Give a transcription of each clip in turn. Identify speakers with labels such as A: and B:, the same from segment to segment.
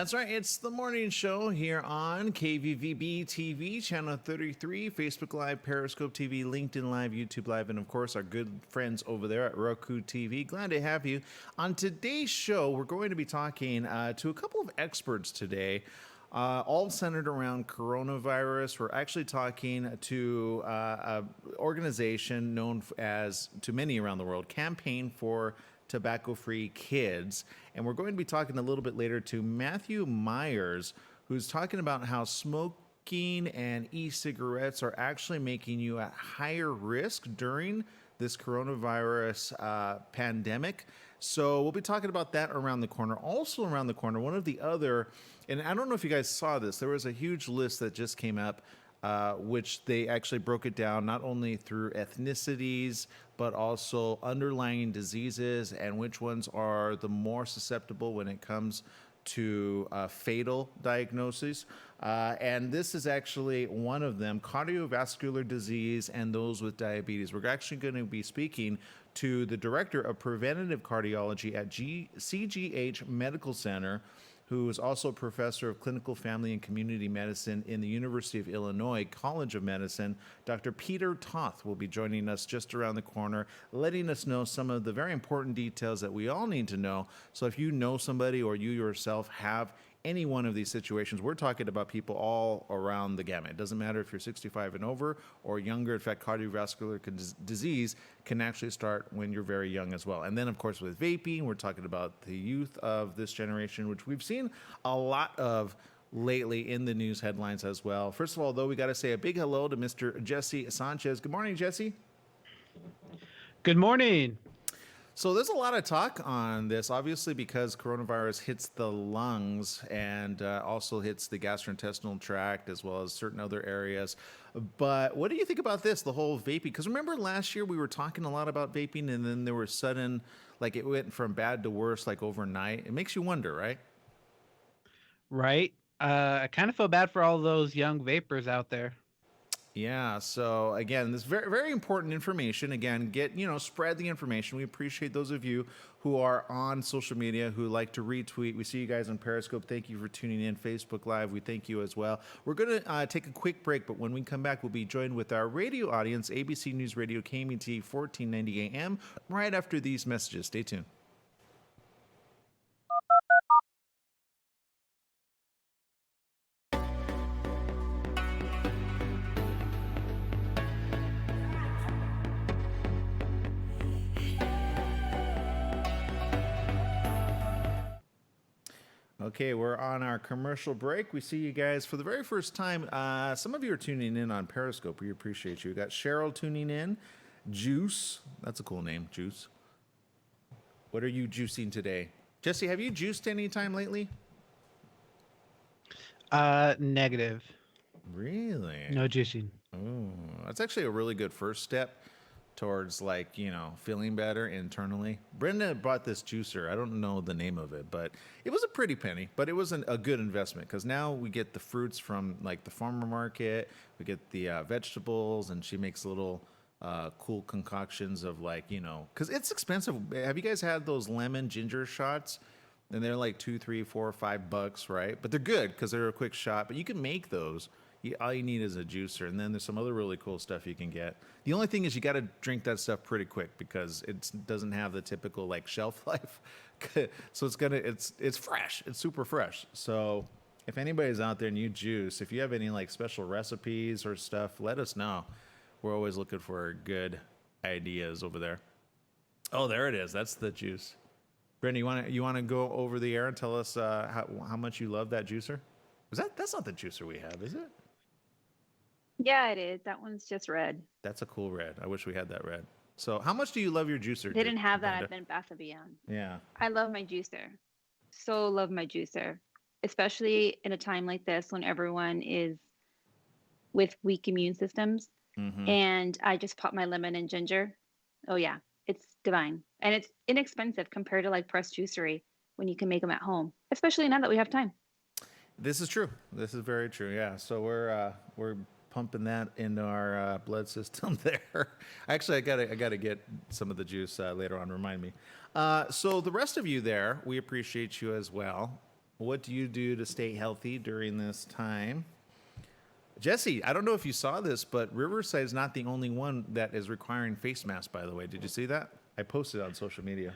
A: That's right. It's the morning show here on KVVB TV, channel 33, Facebook Live, Periscope TV, LinkedIn Live, YouTube Live, and of course our good friends over there at Roku TV. Glad to have you. On today's show, we're going to be talking to a couple of experts today, all centered around coronavirus. We're actually talking to an organization known as, to many around the world, Campaign for Tobacco-Free Kids. And we're going to be talking a little bit later to Matthew Myers, who's talking about how smoking and e-cigarettes are actually making you at higher risk during this coronavirus pandemic. So we'll be talking about that around the corner. Also around the corner, one of the other, and I don't know if you guys saw this, there was a huge list that just came up, which they actually broke it down not only through ethnicities, but also underlying diseases and which ones are the more susceptible when it comes to fatal diagnoses. And this is actually one of them, cardiovascular disease and those with diabetes. We're actually going to be speaking to the Director of Preventive Cardiology at CGH Medical Center, who is also a professor of clinical family and community medicine in the University of Illinois College of Medicine. Dr. Peter Toth will be joining us just around the corner, letting us know some of the very important details that we all need to know. So if you know somebody or you yourself have any one of these situations, we're talking about people all around the gamut. It doesn't matter if you're 65 and over or younger. In fact, cardiovascular disease can actually start when you're very young as well. And then, of course, with vaping, we're talking about the youth of this generation, which we've seen a lot of lately in the news headlines as well. First of all, though, we got to say a big hello to Mr. Jesse Sanchez. Good morning, Jesse.
B: Good morning.
A: So there's a lot of talk on this, obviously, because coronavirus hits the lungs and also hits the gastrointestinal tract as well as certain other areas. But what do you think about this, the whole vaping? Because remember last year we were talking a lot about vaping and then there was sudden, like it went from bad to worse, like overnight. It makes you wonder, right?
B: Right. I kind of feel bad for all those young vapors out there.
A: Yeah. So again, this very, very important information. Again, spread the information. We appreciate those of you who are on social media, who like to retweet. We see you guys on Periscope. Thank you for tuning in. Facebook Live, we thank you as well. We're going to take a quick break, but when we come back, we'll be joined with our radio audience, ABC News Radio, KMET 1490 AM, right after these messages. Stay tuned. Okay, we're on our commercial break. We see you guys for the very first time. Some of you are tuning in on Periscope. We appreciate you. We got Cheryl tuning in. Juice. That's a cool name, Juice. What are you juicing today? Jesse, have you juiced any time lately?
B: Negative.
A: Really?
B: No juicing.
A: Oh, that's actually a really good first step towards feeling better internally. Brenda bought this juicer. I don't know the name of it, but it was a pretty penny, but it was a good investment because now we get the fruits from like the farmer market. We get the vegetables, and she makes little cool concoctions of because it's expensive. Have you guys had those lemon ginger shots? And they're like $2, $3, $4, $5, right? But they're good because they're a quick shot. But you can make those. All you need is a juicer, and then there's some other really cool stuff you can get. The only thing is you got to drink that stuff pretty quick because it doesn't have the typical shelf life. So it's fresh. It's super fresh. So if anybody's out there and you juice, if you have any special recipes or stuff, let us know. We're always looking for good ideas over there. Oh, there it is. That's the juice. Brenda, you want to go over the air and tell us how much you love that juicer? That's not the juicer we have, is it?
C: Yeah, it is. That one's just red.
A: That's a cool red. I wish we had that red. So how much do you love your juicer?
C: They didn't have that at Bath & Beyond.
A: Yeah.
C: I love my juicer. So love my juicer, especially in a time like this when everyone is with weak immune systems.
A: Mm-hmm.
C: And I just pop my lemon and ginger. Oh, yeah. It's divine. And it's inexpensive compared to pressed juicery when you can make them at home, especially now that we have time.
A: This is true. This is very true. Yeah. So we're pumping that into our blood system there. Actually, I gotta get some of the juice later on. Remind me. So the rest of you there, we appreciate you as well. What do you do to stay healthy during this time? Jesse, I don't know if you saw this, but Riverside is not the only one that is requiring face masks, by the way. Did you see that? I posted on social media.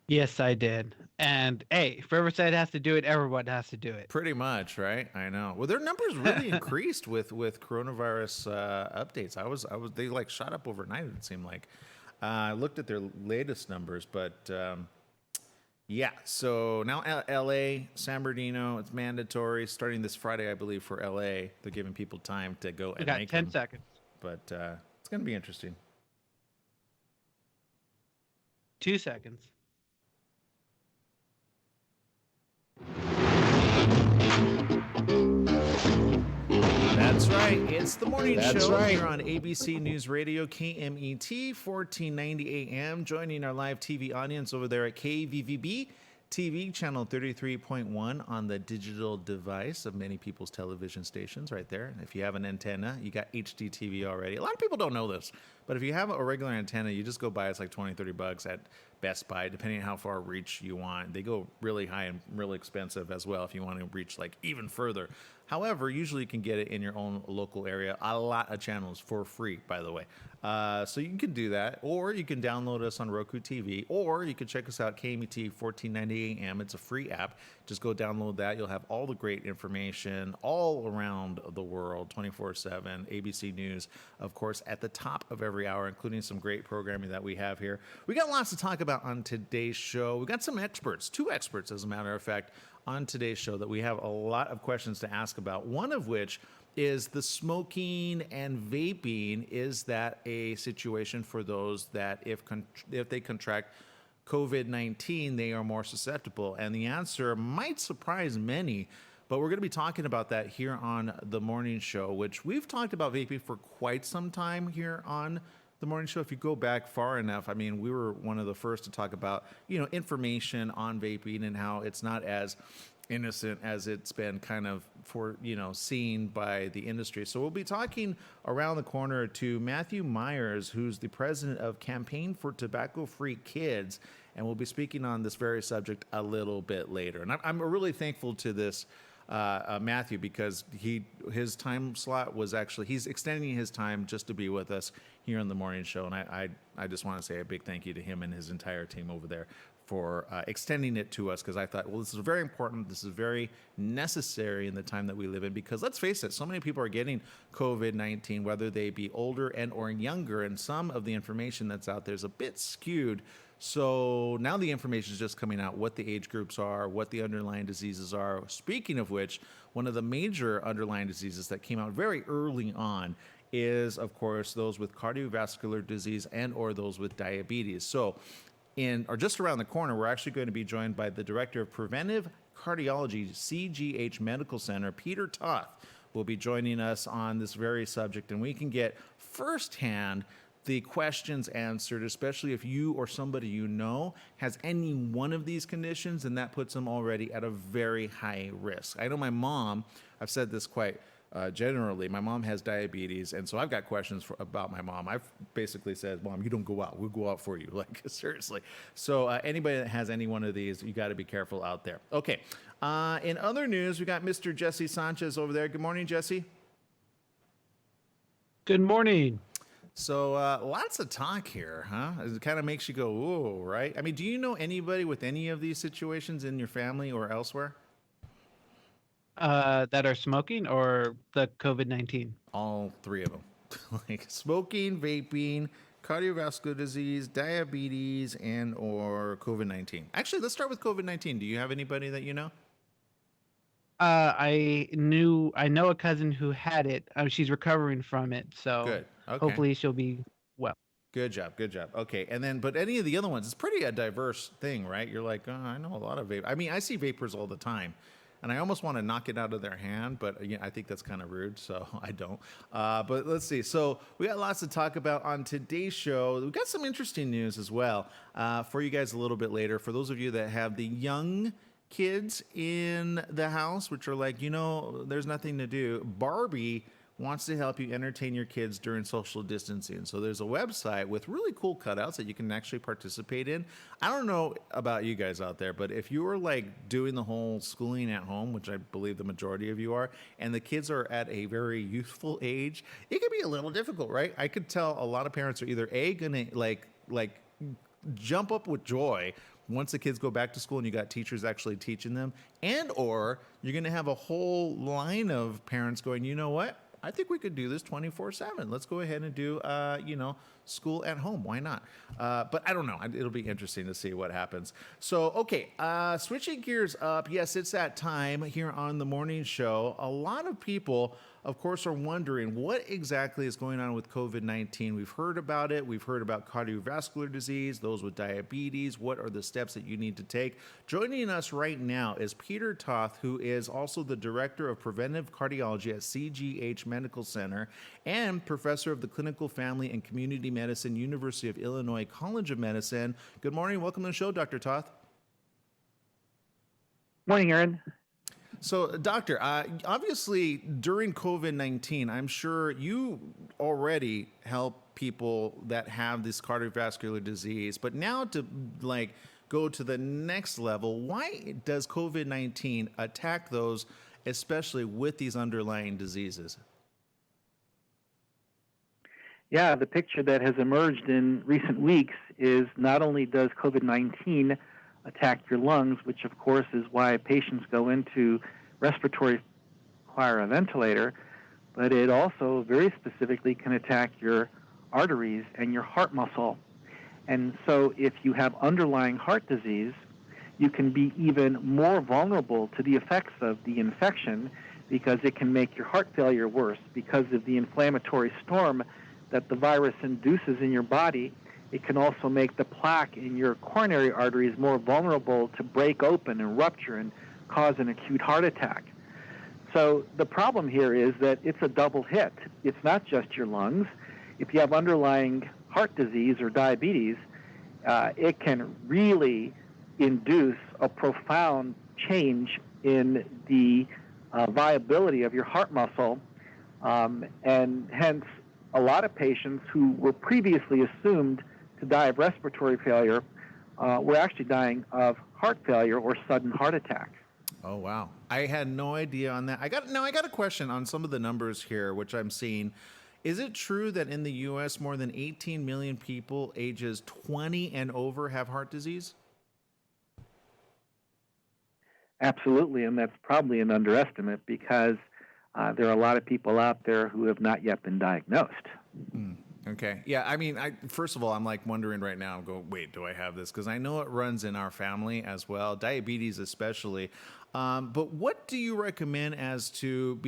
B: Yes, I did. And hey, if Riverside has to do it, everyone has to do it.
A: Pretty much, right? I know. Well, their numbers really increased with coronavirus updates. They like shot up overnight. It seemed like. I looked at their latest numbers, but yeah. So now L.A., San Bernardino, it's mandatory starting this Friday, I believe, for L.A. They're giving people time to go
B: We
A: and
B: got
A: make
B: 10
A: them.
B: seconds.
A: But it's going to be interesting.
B: 2 seconds.
A: That's right. It's the morning show here on ABC News Radio, KMET, 1490 AM. Joining our live TV audience over there at KVVB TV, channel 33.1 on the digital device of many people's television stations right there. If you have an antenna, you got HD TV already. A lot of people don't know this, but if you have a regular antenna, you just go buy it's like 20, 30 bucks at Best Buy, depending on how far reach you want. They go really high and really expensive as well if you want to reach like even further. However, usually you can get it in your own local area. A lot of channels for free, by the way. So you can do that, or you can download us on Roku TV, or you can check us out, KMET 1490 AM. It's a free app. Just go download that. You'll have all the great information all around the world, 24/7. ABC News, of course, at the top of every hour, including some great programming that we have here. We got lots to talk about on today's show. We got some experts, 2 experts, as a matter of fact, on today's show that we have a lot of questions to ask about. One of which is the smoking and vaping. Is that a situation for those that if they contract COVID-19, they are more susceptible? And the answer might surprise many, but we're going to be talking about that here on the morning show, which we've talked about vaping for quite some time here on the morning show. If you go back far enough, I mean, we were one of the first to talk about, information on vaping and how it's not as innocent as it's been kind of seen by the industry. So we'll be talking around the corner to Matthew Myers, who's the president of Campaign for Tobacco-Free Kids, and we'll be speaking on this very subject a little bit later. And I'm really thankful to this Matthew, because his time slot was actually, he's extending his time just to be with us here on the morning show. And I just want to say a big thank you to him and his entire team over there for extending it to us, because I thought, well, this is very important. This is very necessary in the time that we live in, because let's face it, so many people are getting COVID-19, whether they be older and or younger, and some of the information that's out there is a bit skewed. So now the information is just coming out, what the age groups are, what the underlying diseases are. Speaking of which, one of the major underlying diseases that came out very early on is, of course, those with cardiovascular disease and or those with diabetes. So just around the corner, we're actually going to be joined by the Director of Preventive Cardiology, CGH Medical Center, Peter Toth, will be joining us on this very subject, and we can get firsthand the questions answered, especially if you or somebody you know has any one of these conditions, and that puts them already at a very high risk. I know my mom, I've said this quite generally, my mom has diabetes, and so I've got questions about my mom. I've basically said, Mom, you don't go out. We'll go out for you. Like, seriously. So anybody that has any one of these, you got to be careful out there. Okay. In other news, we got Mr. Jesse Sanchez over there. Good morning, Jesse.
B: Good morning.
A: So lots of talk here, huh? It kind of makes you go, ooh, right? I mean, do you know anybody with any of these situations in your family or elsewhere?
B: That are smoking or the COVID-19?
A: All 3 of them. Like smoking, vaping, cardiovascular disease, diabetes, and or COVID-19. Actually, let's start with COVID-19. Do you have anybody that you know?
B: I know a cousin who had it. She's recovering from it, so
A: Good. Okay.
B: hopefully she'll be well.
A: Good job. Good job. Okay. And then, but any of the other ones, it's pretty a diverse thing, right? You're like, oh, I know a lot of vape. I mean, I see vapors all the time, and I almost want to knock it out of their hand, but again, I think that's kind of rude, so I don't. But let's see. So we got lots to talk about on today's show. We got some interesting news as well for you guys a little bit later. For those of you that have the young kids in the house, which are like, there's nothing to do. Barbie wants to help you entertain your kids during social distancing. So there's a website with really cool cutouts that you can actually participate in. I don't know about you guys out there, but if you are like doing the whole schooling at home, which I believe the majority of you are, and the kids are at a very youthful age, it can be a little difficult, right? I could tell a lot of parents are either gonna like jump up with joy once the kids go back to school and you got teachers actually teaching them, and or you're going to have a whole line of parents going, you know what, I think we could do this 24/7. Let's go ahead and do school at home. Why not? But I don't know. It'll be interesting to see what happens. So, okay, switching gears up. Yes, it's that time here on the morning show. A lot of people, of course, are wondering what exactly is going on with COVID-19. We've heard about it. We've heard about cardiovascular disease, those with diabetes. What are the steps that you need to take? Joining us right now is Peter Toth, who is also the Director of Preventive Cardiology at CGH Medical Center and Professor of the Clinical Family and Community Medicine, University of Illinois College of Medicine. Good morning. Welcome to the show, Dr. Toth.
D: Morning, Aaron.
A: So, Doctor, obviously during COVID-19, I'm sure you already help people that have this cardiovascular disease, but now to go to the next level, why does COVID-19 attack those, especially with these underlying diseases?
D: Yeah, the picture that has emerged in recent weeks is not only does COVID-19 attack your lungs, which of course is why patients go into respiratory require a ventilator, but it also very specifically can attack your arteries and your heart muscle. And so if you have underlying heart disease, you can be even more vulnerable to the effects of the infection because it can make your heart failure worse because of the inflammatory storm that the virus induces in your body. It can also make the plaque in your coronary arteries more vulnerable to break open and rupture and cause an acute heart attack. So the problem here is that it's a double hit. It's not just your lungs. If you have underlying heart disease or diabetes, it can really induce a profound change in the viability of your heart muscle, and hence a lot of patients who were previously assumed to die of respiratory failure were actually dying of heart failure or sudden heart attack.
A: Oh, wow. I had no idea on that. I got a question on some of the numbers here, which I'm seeing. Is it true that in the U.S., more than 18 million people ages 20 and over have heart disease?
D: Absolutely, and that's probably an underestimate because there are a lot of people out there who have not yet been diagnosed.
A: Okay. Yeah, I mean, first of all, I'm wondering right now, wait, do I have this? Because I know it runs in our family as well, diabetes especially. But what do you recommend as to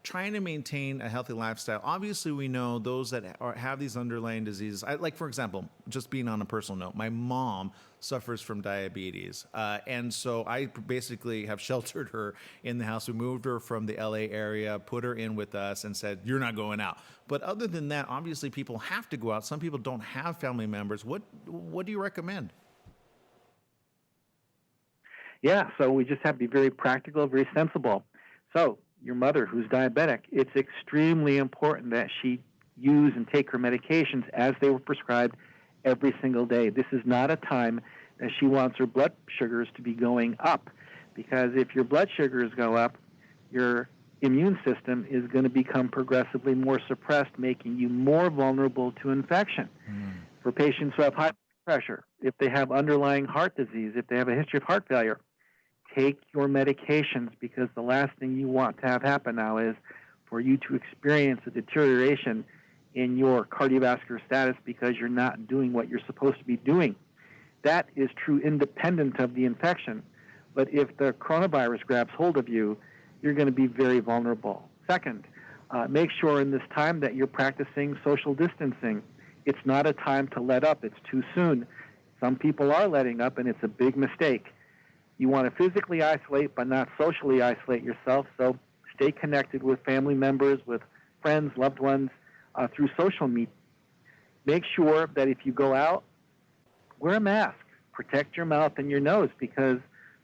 A: trying to maintain a healthy lifestyle? Obviously, we know those that have these underlying diseases. For example, just being on a personal note, my mom suffers from diabetes. And so I basically have sheltered her in the house. We moved her from the LA area, put her in with us and said, you're not going out. But other than that, obviously people have to go out. Some people don't have family members. What do you recommend?
D: Yeah, so we just have to be very practical, very sensible. So your mother who's diabetic, it's extremely important that she use and take her medications as they were prescribed every single day. This is not a time that she wants her blood sugars to be going up, because if your blood sugars go up, your immune system is going to become progressively more suppressed, making you more vulnerable to infection. For patients who have high blood pressure, if they have underlying heart disease, if they have a history of heart failure, take your medications, because the last thing you want to have happen now is for you to experience a deterioration in your cardiovascular status because you're not doing what you're supposed to be doing. That is true independent of the infection. But if the coronavirus grabs hold of you, you're going to be very vulnerable. Second, make sure in this time that you're practicing social distancing. It's not a time to let up. It's too soon. Some people are letting up, and it's a big mistake. You want to physically isolate, but not socially isolate yourself. So stay connected with family members, with friends, loved ones, through social media. Make sure that if you go out, wear a mask. Protect your mouth and your nose, because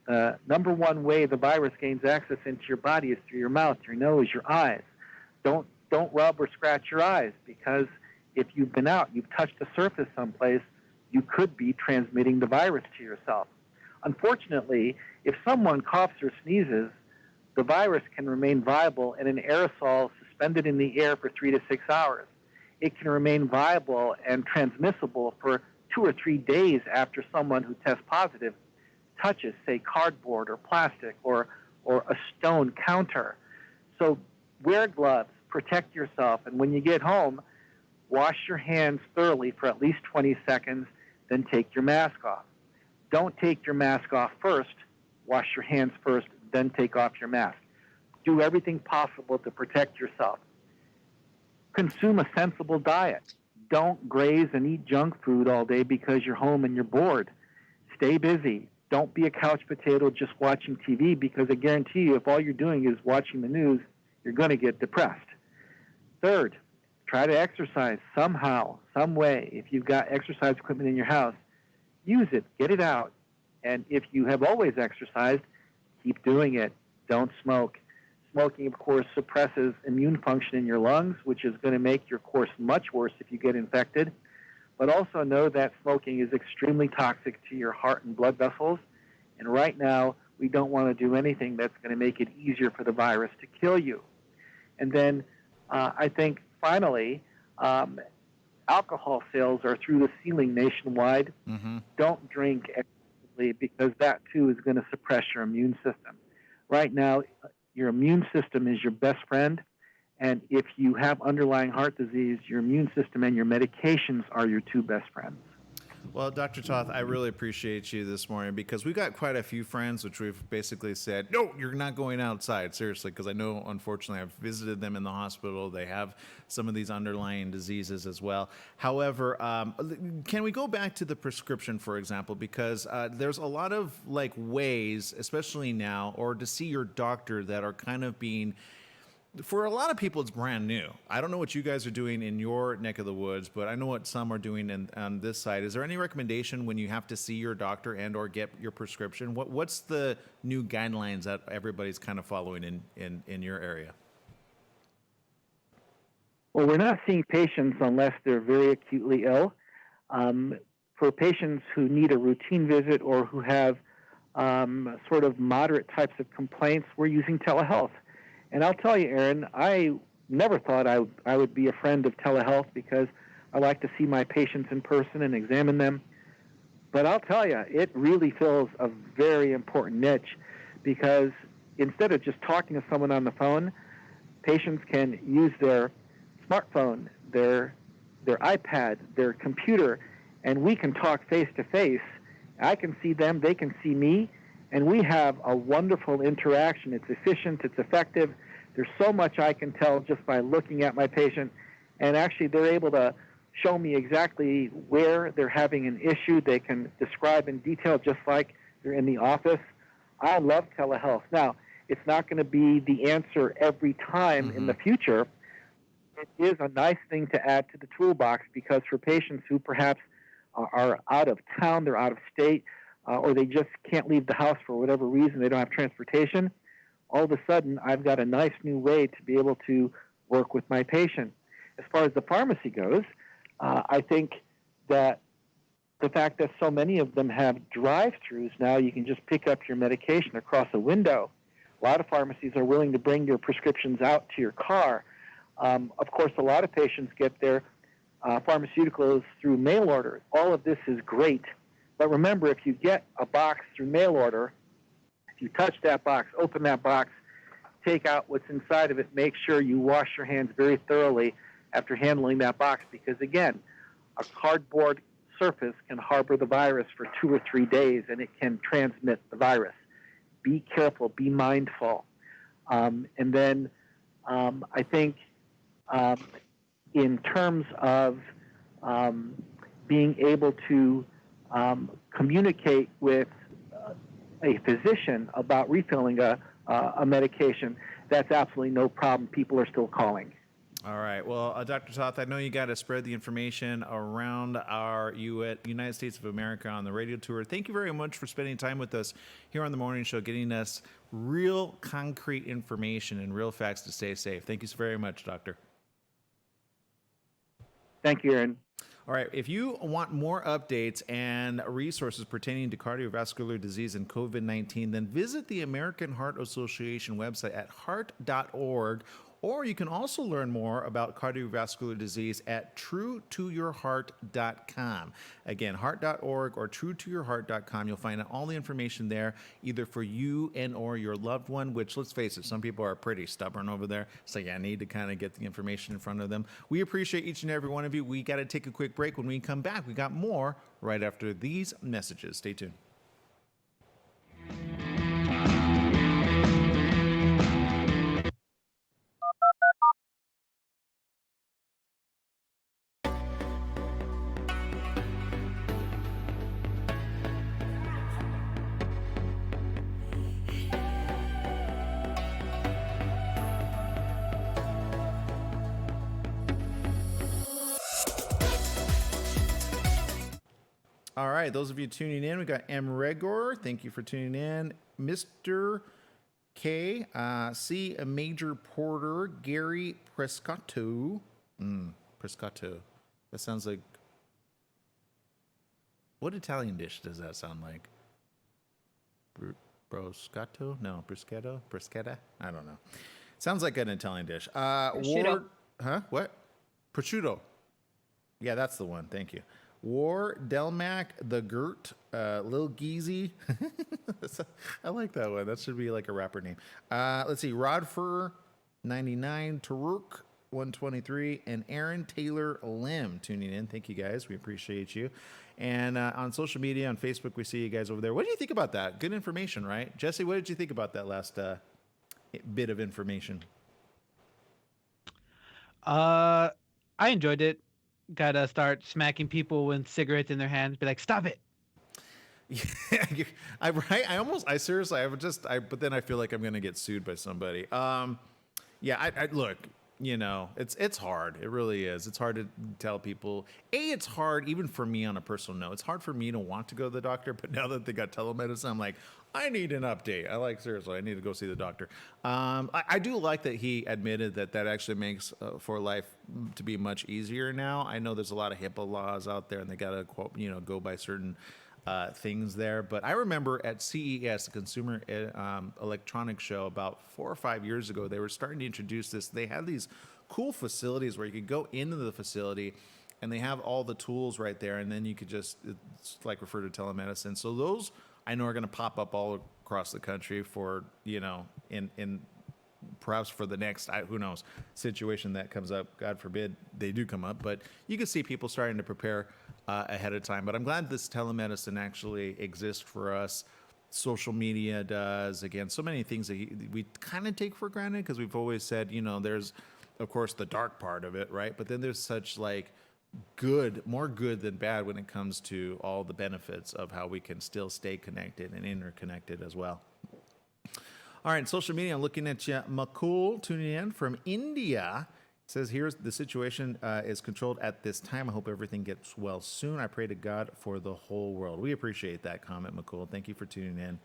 D: the number one way the virus gains access into your body is through your mouth, your nose, your eyes. Don't rub or scratch your eyes, because if you've been out, you've touched a surface someplace, you could be transmitting the virus to yourself. Unfortunately, if someone coughs or sneezes, the virus can remain viable in an aerosol suspended in the air for 3 to 6 hours. It can remain viable and transmissible for 2 or 3 days after someone who tests positive touches, say, cardboard or plastic or a stone counter. So wear gloves, protect yourself, and when you get home, wash your hands thoroughly for at least 20 seconds, then take your mask off. Don't take your mask off first. Wash your hands first, then take off your mask. Do everything possible to protect yourself. Consume a sensible diet. Don't graze and eat junk food all day because you're home and you're bored. Stay busy. Don't be a couch potato just watching TV, because I guarantee you, if all you're doing is watching the news, you're going to get depressed. Third, try to exercise somehow, some way. If you've got exercise equipment in your house, use it, get it out. And if you have always exercised, keep doing it. Don't smoke. Smoking, of course, suppresses immune function in your lungs, which is going to make your course much worse if you get infected. But also know that smoking is extremely toxic to your heart and blood vessels. And right now, we don't want to do anything that's going to make it easier for the virus to kill you. And then I think, finally, alcohol sales are through the ceiling nationwide. Mm-hmm. Don't drink excessively, because that, too, is going to suppress your immune system. Right now, your immune system is your best friend. And if you have underlying heart disease, your immune system and your medications are your two best friends.
A: Well, Dr. Toth, I really appreciate you this morning, because we've got quite a few friends which we've basically said, no, you're not going outside, seriously, because I know, unfortunately, I've visited them in the hospital. They have some of these underlying diseases as well. However, can we go back to the prescription, for example, because there's a lot of ways, especially now, or to see your doctor, that are kind of being... For a lot of people, it's brand new. I don't know what you guys are doing in your neck of the woods, but I know what some are doing on this side. Is there any recommendation when you have to see your doctor and or get your prescription? What's the new guidelines that everybody's kind of following in your area?
D: Well, we're not seeing patients unless they're very acutely ill. For patients who need a routine visit or who have sort of moderate types of complaints, we're using telehealth. And I'll tell you, Aaron, I never thought I would be a friend of telehealth, because I like to see my patients in person and examine them. But I'll tell you, it really fills a very important niche, because instead of just talking to someone on the phone, patients can use their smartphone, their iPad, their computer, and we can talk face to face. I can see them, they can see me, and we have a wonderful interaction. It's efficient, it's effective. There's so much I can tell just by looking at my patient, and actually they're able to show me exactly where they're having an issue. They can describe in detail just like they're in the office. I love telehealth. Now, it's not going to be the answer every time in the future. It is a nice thing to add to the toolbox, because for patients who perhaps are out of town, they're out of state, or they just can't leave the house for whatever reason, they don't have transportation, all of a sudden I've got a nice new way to be able to work with my patient. As far as the pharmacy goes, I think that the fact that so many of them have drive-thrus now, you can just pick up your medication across a window. A lot of pharmacies are willing to bring your prescriptions out to your car. Of course, a lot of patients get their pharmaceuticals through mail order. All of this is great. But remember, if you get a box through mail order, if you touch that box, open that box, take out what's inside of it, make sure you wash your hands very thoroughly after handling that box, because, again, a cardboard surface can harbor the virus for 2 or 3 days, and it can transmit the virus. Be careful. Be mindful. And then I think in terms of being able to communicate with a physician about refilling a medication, that's absolutely no problem. People are still calling.
A: All right. Well, Dr. Toth, I know you got to spread the information around our United States of America on the radio tour. Thank you very much for spending time with us here on the morning show, getting us real concrete information and real facts to stay safe. Thank you so very much, Doctor.
D: Thank you, Aaron.
A: All right. If you want more updates and resources pertaining to cardiovascular disease and COVID-19, then visit the American Heart Association website at heart.org. Or you can also learn more about cardiovascular disease at truetoyourheart.com. Again, heart.org or truetoyourheart.com. You'll find all the information there, either for you and or your loved one, which, let's face it, some people are pretty stubborn over there. So yeah, I need to kind of get the information in front of them. We appreciate each and every one of you. We got to take a quick break. When we come back, we got more right after these messages. Stay tuned. All right, those of you tuning in, we got M. Regor. Thank you for tuning in. Mr. K, C. Major Porter, Gary Prescotto. Prescotto. That sounds like... What Italian dish does that sound like? Broscotto? No, bruschetta? Bruschetta? I don't know. Sounds like an Italian dish.
C: Prosciutto.
A: What? Prosciutto. Yeah, that's the one. Thank you. War, Delmac, The Gert, Lil Geezy. I like that one. That should be like a rapper name. Let's see. Rodfer, 99, Taruk, 123, and Aaron Taylor Lim tuning in. Thank you, guys. We appreciate you. And on social media, on Facebook, we see you guys over there. What do you think about that? Good information, right? Jesse, what did you think about that last bit of information?
B: I enjoyed it. Gotta start smacking people with cigarettes in their hands. Be like, stop it.
A: Yeah, but then I feel like I'm going to get sued by somebody. Yeah, I look, it's hard. It really is. It's hard to tell people. It's hard even for me on a personal note. It's hard for me to want to go to the doctor, but now that they got telemedicine, I'm like, I need an update. Seriously, I need to go see the doctor. I do like that he admitted that actually makes for life to be much easier now. I know there's a lot of HIPAA laws out there and they got to go by certain things there. But I remember at CES, the Consumer Electronics Show, about 4 or 5 years ago, they were starting to introduce this. They had these cool facilities where you could go into the facility and they have all the tools right there. And then you could it's like refer to telemedicine. So those I know are going to pop up all across the country for, in perhaps for the next, who knows, situation that comes up. God forbid they do come up. But you can see people starting to prepare ahead of time. But I'm glad this telemedicine actually exists for us. Social media does. Again, so many things that we kind of take for granted because we've always said, there's, of course, the dark part of it, right? But then there's such more good than bad when it comes to all the benefits of how we can still stay connected and interconnected as well. All right, social media, I'm looking at you. Makul tuning in from India. It says, here's the situation is controlled at this time. I hope everything gets well soon. I pray to God for the whole world. We appreciate that comment, Makul. Thank you for tuning in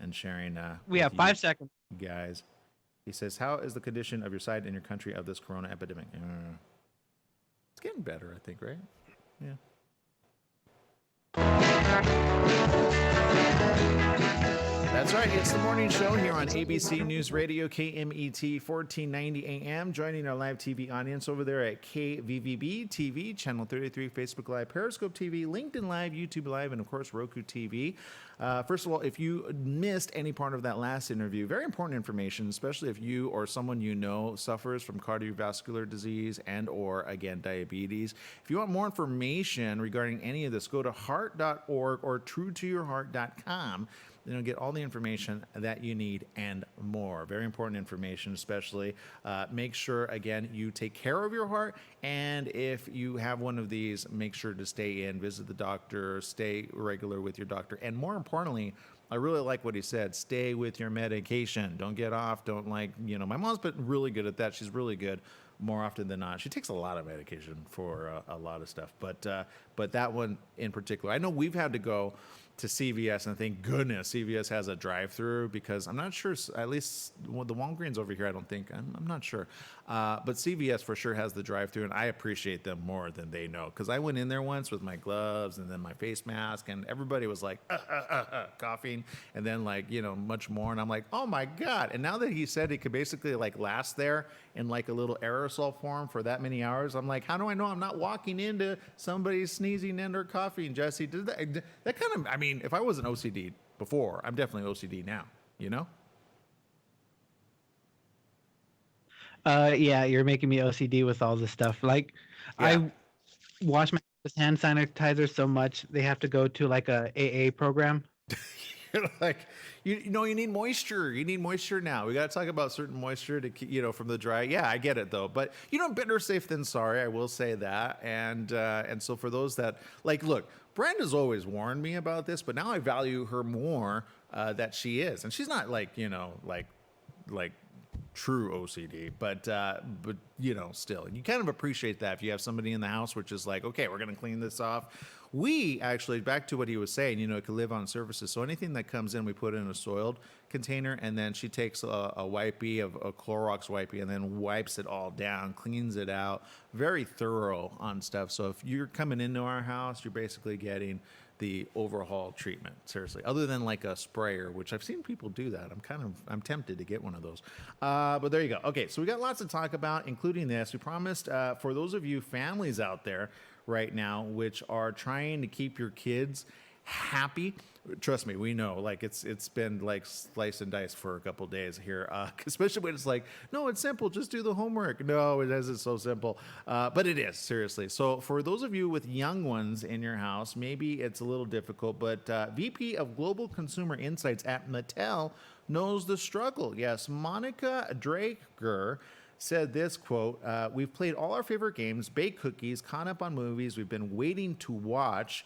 A: and sharing.
B: We have 5 seconds.
A: Guys. He says, how is the condition of your side and your country of this corona epidemic? It's getting better, I think, right? Yeah. That's right. It's the morning show here on ABC News Radio, KMET 1490 AM. Joining our live TV audience over there at KVVB TV, Channel 33, Facebook Live, Periscope TV, LinkedIn Live, YouTube Live, and of course, Roku TV. First of all, if you missed any part of that last interview, very important information, especially if you or someone you know suffers from cardiovascular disease and or, again, diabetes. If you want more information regarding any of this, go to heart.org or truetoyourheart.com. You'll get all the information that you need and more. Very important information, especially. Make sure, again, you take care of your heart. And if you have one of these, make sure to stay in, visit the doctor, stay regular with your doctor. And more importantly, I really like what he said. Stay with your medication. Don't get off. Don't my mom's been really good at that. She's really good. more often than not. She takes a lot of medication for a lot of stuff, but that one in particular, I know we've had to go to CVS, and thank goodness CVS has a drive-through, because I'm not sure, at least the Walgreens over here, I don't think, I'm not sure, but CVS for sure has the drive-through, and I appreciate them more than they know, because I went in there once with my gloves and then my face mask, and everybody was like coughing, and then like, you know, much more, and I'm like, oh my God. And now that he said it could basically like last there in like a little aerosol form for that many hours, I'm like, how do I know I'm not walking into somebody sneezing and or coughing? Jesse, did that kind of, I mean, if I wasn't OCD before, I'm definitely OCD now, you know?
B: Yeah, you're making me OCD with all this stuff. Like,
A: Yeah.
B: I wash my hand sanitizer so much they have to go to like a AA program.
A: You're like, you know, you need moisture. You need moisture now. We got to talk about certain moisture to keep, you know, from the dry. Yeah, I get it though. But you know, better safe than sorry. I will say that. And so for those that like, look, Brenda's always warned me about this, but now I value her more that she is, and she's not like, you know, like true OCD, but you know, still, you kind of appreciate that if you have somebody in the house which is like, okay, we're gonna clean this off. We actually, back to what he was saying, you know, it could live on surfaces, so anything that comes in we put in a soiled container, and then she takes a wipey, a Clorox wipey, and then wipes it all down, cleans it out, very thorough on stuff. So if you're coming into our house, you're basically getting the overhaul treatment, seriously, other than like a sprayer, which I've seen people do that. I'm tempted to get one of those, but there you go. Okay, so we got lots to talk about, including this. We promised for those of you families out there right now which are trying to keep your kids happy. Trust me, we know, like it's been like slice and dice for a couple days here, especially when it's like, no, it's simple, just do the homework. No, it isn't so simple, but it is, seriously. So for those of you with young ones in your house, maybe it's a little difficult, but VP of Global Consumer Insights at Mattel knows the struggle. Yes, Monica Draker said this, quote, we've played all our favorite games, baked cookies, caught up on movies we've been waiting to watch.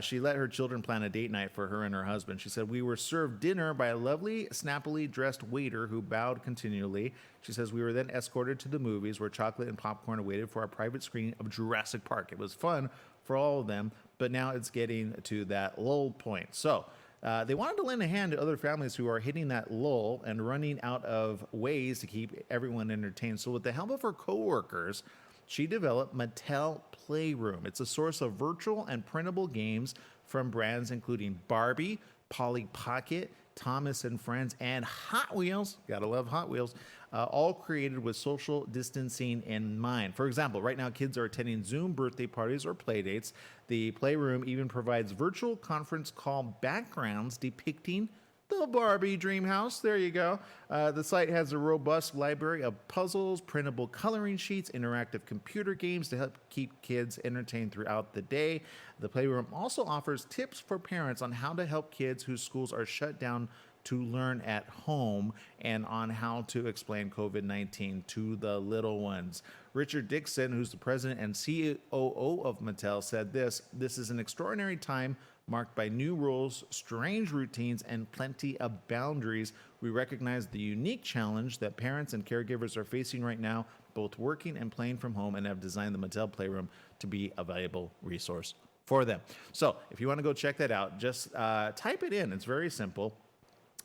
A: She let her children plan a date night for her and her husband. She said, we were served dinner by a lovely, snappily dressed waiter who bowed continually. She says, we were then escorted to the movies where chocolate and popcorn awaited for our private screening of Jurassic Park. It was fun for all of them, but now it's getting to that lull point. So they wanted to lend a hand to other families who are hitting that lull and running out of ways to keep everyone entertained. So with the help of her coworkers, she developed Mattel Playroom. It's a source of virtual and printable games from brands including Barbie, Polly Pocket, Thomas and Friends, and Hot Wheels. Gotta love Hot Wheels. All created with social distancing in mind. For example, right now kids are attending Zoom birthday parties or play dates. The Playroom even provides virtual conference call backgrounds depicting the Barbie dream house. There you go. The site has a robust library of puzzles, printable coloring sheets, interactive computer games to help keep kids entertained throughout the day. The Playroom also offers tips for parents on how to help kids whose schools are shut down to learn at home, and on how to explain COVID-19 to the little ones. Richard Dixon, who's the president and COO of Mattel, said this is an extraordinary time marked by new rules, strange routines, and plenty of boundaries. We recognize the unique challenge that parents and caregivers are facing right now, both working and playing from home, and have designed the Mattel Playroom to be a valuable resource for them. So if you want to go check that out, just type it in. It's very simple.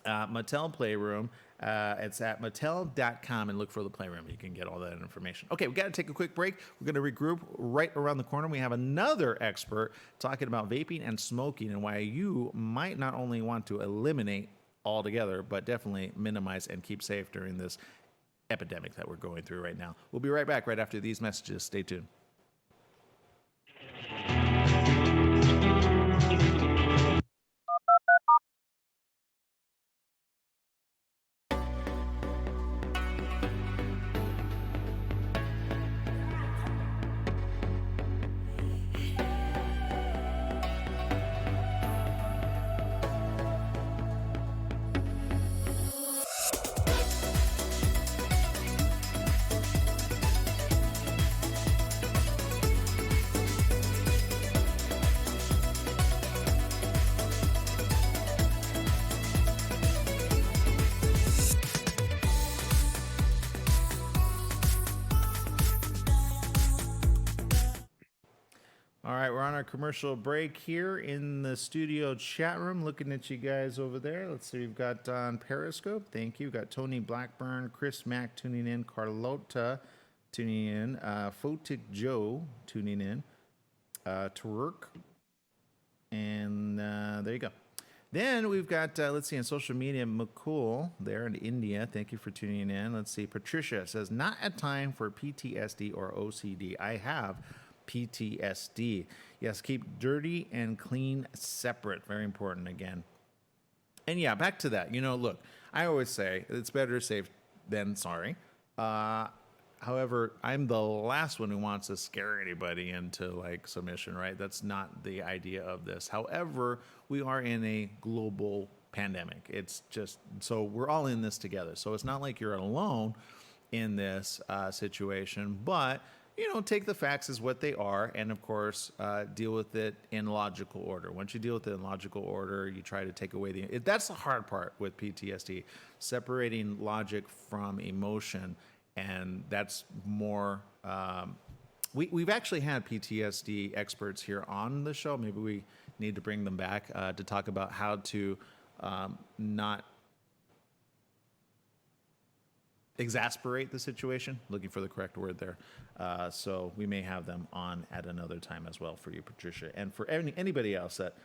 A: Mattel Playroom. It's at Mattel.com, and look for the Playroom. You can get all that information. Okay, we got to take a quick break. We're going to regroup right around the corner. We have another expert talking about vaping and smoking and why you might not only want to eliminate altogether, but definitely minimize and keep safe during this epidemic that we're going through right now. We'll be right back right after these messages. Stay tuned. All right, we're on our commercial break here in the studio chat room, looking at you guys over there. Let's see, we've got on Periscope. Thank you. We've got Tony Blackburn, Chris Mack tuning in, Carlota tuning in, Photic Joe tuning in, Taruk, and there you go. Then we've got, let's see, on social media, Mukul there in India. Thank you for tuning in. Let's see, Patricia says, not a time for PTSD or OCD. I have PTSD. Yes, keep dirty and clean separate. Very important again. And yeah, back to that. You know, look, I always say it's better safe than sorry. However, I'm the last one who wants to scare anybody into like submission, right? That's not the idea of this. However, we are in a global pandemic. It's just, so we're all in this together. So it's not like you're alone in this situation, but you know, take the facts as what they are, and of course, deal with it in logical order. Once you deal with it in logical order, you try to take away that's the hard part with PTSD, separating logic from emotion, and that's more. We've actually had PTSD experts here on the show. Maybe we need to bring them back to talk about how to not exasperate the situation. Looking for the correct word there. So we may have them on at another time as well for you, Patricia, and for anybody else that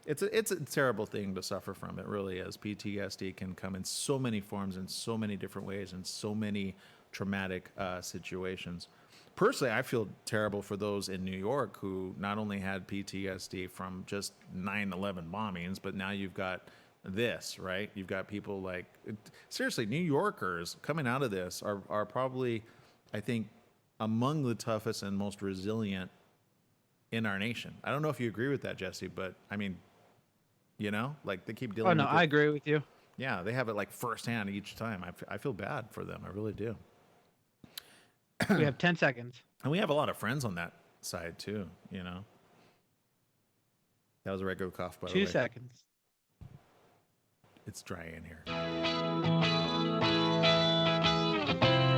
A: it's a terrible thing to suffer from. It really is. PTSD can come in so many forms, in so many different ways, in so many traumatic situations. Personally, I feel terrible for those in New York who not only had PTSD from just 9/11 bombings, but now you've got this, right? You've got people like, seriously, New Yorkers coming out of this are probably, I think, among the toughest and most resilient in our nation. I don't know if you agree with that, Jesse, but I mean, you know, like they keep dealing with it.
B: I agree with you.
A: Yeah, they have it like firsthand each time. I feel bad for them. I really do.
B: We have 10 seconds.
A: And we have a lot of friends on that side too, you know. That was a regular cough, by the way.
B: 2 seconds.
A: It's dry in here.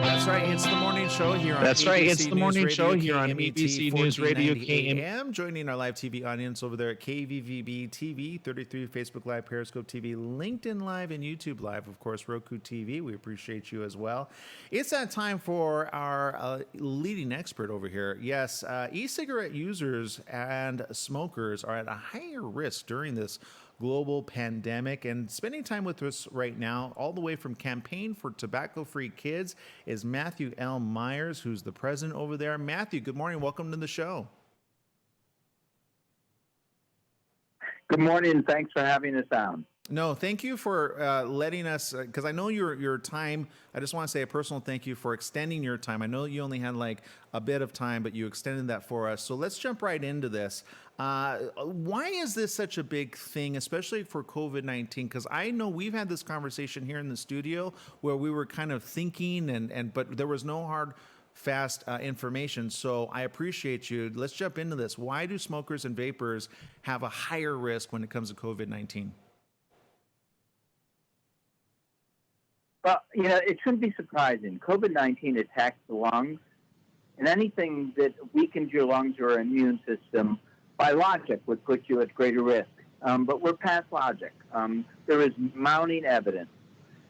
A: That's right. It's the morning show here on ABC News Radio KM. Joining our live TV audience over there at KVVB TV, 33 Facebook Live, Periscope TV, LinkedIn Live, and YouTube Live. Of course, Roku TV. We appreciate you as well. It's that time for our leading expert over here. Yes, e-cigarette users and smokers are at a higher risk during this global pandemic, and spending time with us right now, all the way from Campaign for Tobacco-Free Kids, is Matthew L. Myers, who's the president over there. Matthew, good morning. Welcome to the show.
E: Good morning. Thanks for having us on.
A: No, thank you for letting us, because I know your time. I just want to say a personal thank you for extending your time. I know you only had like a bit of time, but you extended that for us. So let's jump right into this. Why is this such a big thing, especially for COVID-19? Because I know we've had this conversation here in the studio where we were kind of thinking, but there was no hard, fast information. So I appreciate you. Let's jump into this. Why do smokers and vapors have a higher risk when it comes to COVID-19?
E: Well, you know, it shouldn't be surprising. COVID-19 attacks the lungs, and anything that weakens your lungs or immune system, by logic, would put you at greater risk. But we're past logic. There is mounting evidence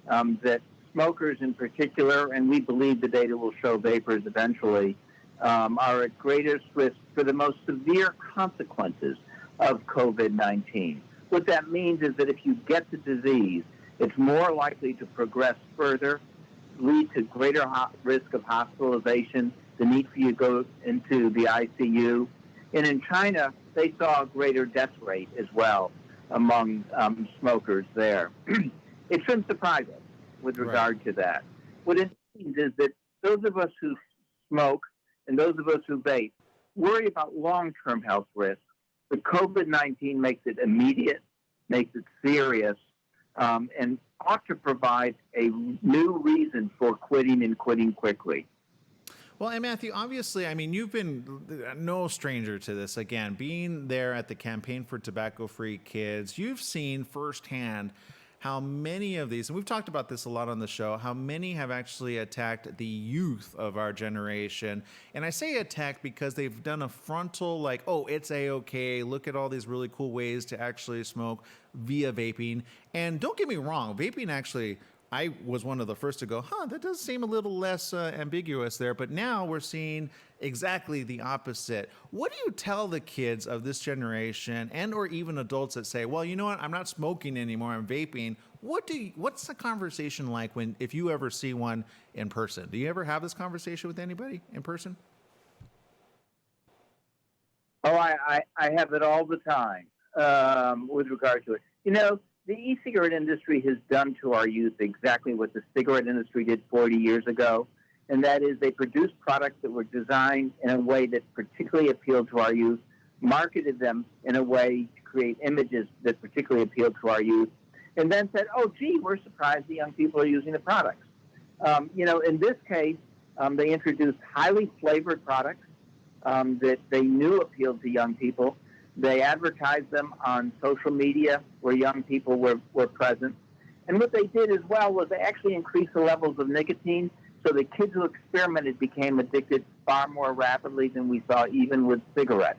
E: that smokers in particular, and we believe the data will show vapors eventually, are at greatest risk for the most severe consequences of COVID-19. What that means is that if you get the disease, it's more likely to progress further, lead to greater risk of hospitalization, the need for you to go into the ICU. And in China, they saw a greater death rate as well among smokers there. It shouldn't surprise us with regard to that. What it means is that those of us who smoke and those of us who vape worry about long-term health risks, but COVID-19 makes it immediate, makes it serious, and ought to provide a new reason for quitting and quitting quickly.
A: Well, and Matthew, obviously, I mean, you've been no stranger to this. Again, being there at the Campaign for Tobacco-Free Kids, you've seen firsthand how many of these, and we've talked about this a lot on the show, how many have actually attacked the youth of our generation. And I say attacked because they've done a frontal, like, oh, it's A-okay, look at all these really cool ways to actually smoke via vaping. And don't get me wrong, vaping actually, I was one of the first to go, that does seem a little less ambiguous there. But now we're seeing exactly the opposite. What do you tell the kids of this generation and or even adults that say, well, you know what, I'm not smoking anymore, I'm vaping. What's the conversation like if you ever see one in person? Do you ever have this conversation with anybody in person?
E: Oh, I have it all the time with regard to it. You know, the e-cigarette industry has done to our youth exactly what the cigarette industry did 40 years ago, and that is they produced products that were designed in a way that particularly appealed to our youth, marketed them in a way to create images that particularly appealed to our youth, and then said, oh, gee, we're surprised the young people are using the products. In this case, they introduced highly flavored products that they knew appealed to young people. They advertised them on social media where young people were present. And what they did as well was they actually increased the levels of nicotine, so the kids who experimented became addicted far more rapidly than we saw even with cigarettes.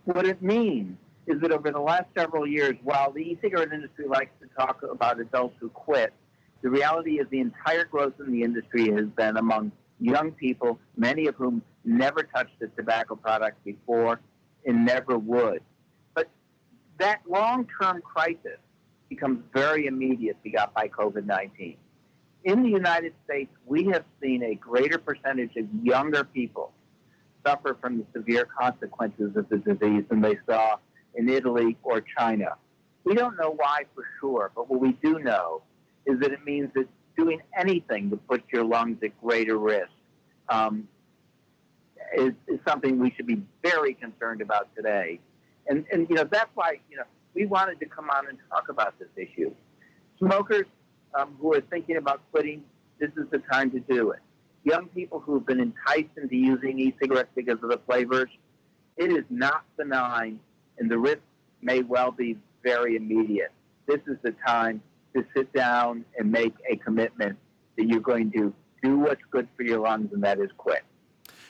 E: What it means is that over the last several years, while the e-cigarette industry likes to talk about adults who quit, the reality is the entire growth in the industry has been among young people, many of whom never touched a tobacco product before and never would. But that long-term crisis becomes very immediate by COVID-19. In the United States, we have seen a greater percentage of younger people suffer from the severe consequences of the disease than they saw in Italy or China. We don't know why for sure, but what we do know is that it means that doing anything to put your lungs at greater risk is something we should be very concerned about today. And that's why, we wanted to come on and talk about this issue. Smokers who are thinking about quitting, this is the time to do it. Young people who have been enticed into using e-cigarettes because of the flavors, it is not benign, and the risk may well be very immediate. This is the time to sit down and make a commitment that you're going to do what's good for your lungs, and that is quit.